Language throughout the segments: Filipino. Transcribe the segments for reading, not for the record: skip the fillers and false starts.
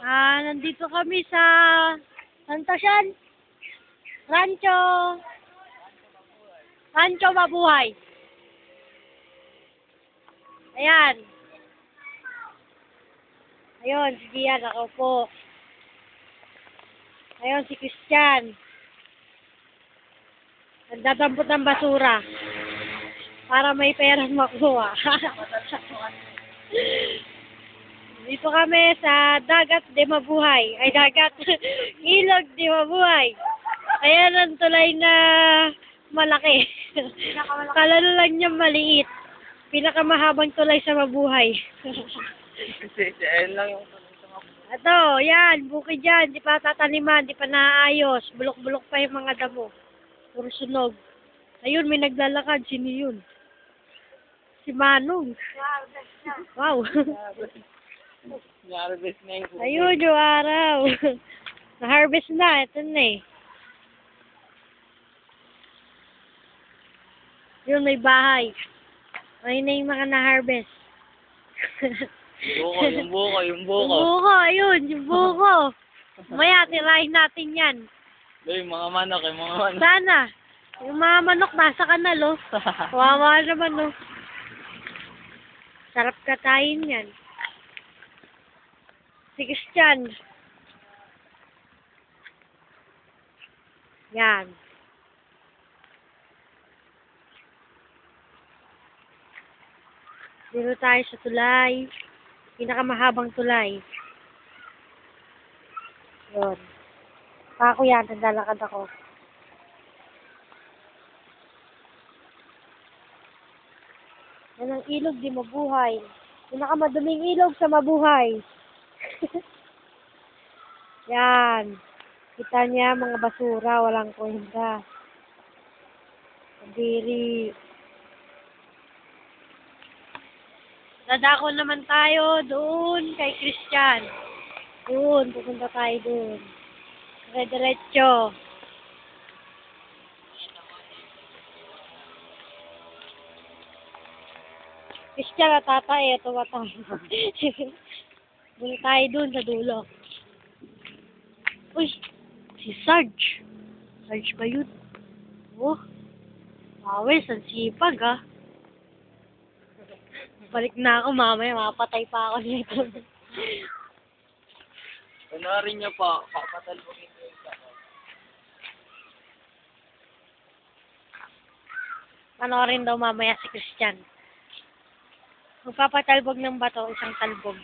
Nandito kami sa Santasyan, Rancho. Rancho Mabuhay. Ayan. Ayun, si Gian, ako po. Ayun, si Christian. Nagdadampot ng basura. Para may perang makuha. Dito kami sa Dagat de Mabuhay. Ay, Dagat. Ilog de Mabuhay. Ayan ang tulay na malaki. Kala lang niya maliit. Pinakamahabang tulay sa Mabuhay. Ayan lang yung Ito, yan. Bukid yan. Di pa tataniman. Di pa naayos. Bulok-bulok pa yung mga damo. Puro sunog. Ayun, may naglalakad. Sino yun? Si Manong. Wow. na-harvest na yung Ayun, yung araw. Na-harvest na. Ito na eh. Yun, may bahay. Ayun na yung mga na-harvest. yung buko. Yung buko, ayun. Yung buko. Maya, tirahin natin yan. Yung mga manok. Sana. Yung mga manok nasa kanal, oh. Kawawa naman, oh. Sarap katayin yan. Si Christian. Yan. Dito tayo sa tulay. Pinakamahabang tulay. Yun. Ako yan, naglalakad ako. Yan ang ilog di Mabuhay. Pinakamaduming ilog sa Mabuhay. Yan. Kita niya mga basura, walang kwenta. Kadiri. Dadako naman tayo doon kay Christian. Doon, pupunta tayo doon. Diretso. Christian at tatay, ito ba tayo? Doon tayo doon sa dulo. Uy, si Sarge. Sarge ba yun? Oh, awes, ang sipag ah. Balik na ako mamaya, mapatay pa ako nito. Panoorin niyo po, papatalbogin ko yung sako. Panoorin daw mamaya si Christian. Magpapatalbog ng bato, isang talbog.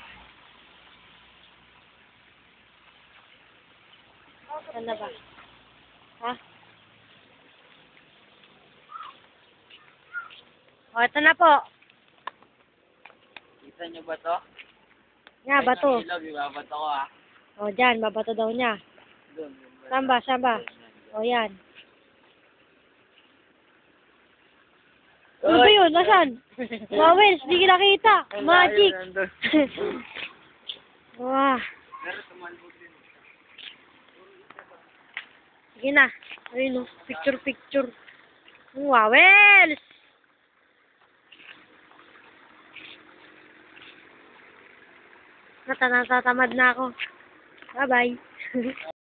Saan na ba? Ha? O, ito na po. Kita niyo ba to? Nga, bato. Ilog, ibabato ko ah. O, dyan, babato daw niya. Doon. Saan ba? Saan ba? O, yan. Ano ba yun? Nasaan? Mawels, di kinakita. Magic. Wah. Sige na. Ayun o. Picture. Wawels! Natatamad na ako. Bye-bye.